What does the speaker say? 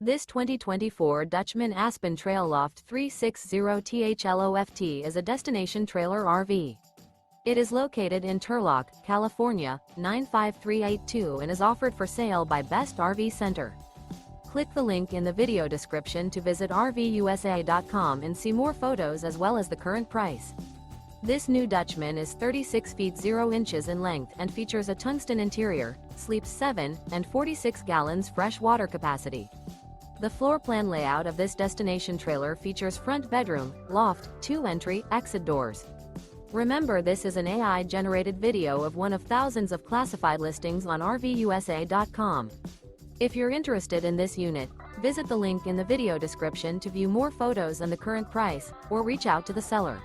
This 2024 Dutchmen Aspen Trail Loft 360THLOFT is a destination trailer RV. It is located in Turlock, California, 95382 and is offered for sale by Best RV Center. Click the link in the video description to visit RVUSA.com and see more photos as well as the current price. This new Dutchmen is 36 feet 0 inches in length and features a tungsten interior, sleeps 7 and 46 gallons fresh water capacity. The floor plan layout of this destination trailer features front bedroom, loft, 2 entry, exit doors. Remember, this is an AI-generated video of one of thousands of classified listings on RVUSA.com. If you're interested in this unit, visit the link in the video description to view more photos and the current price, or reach out to the seller.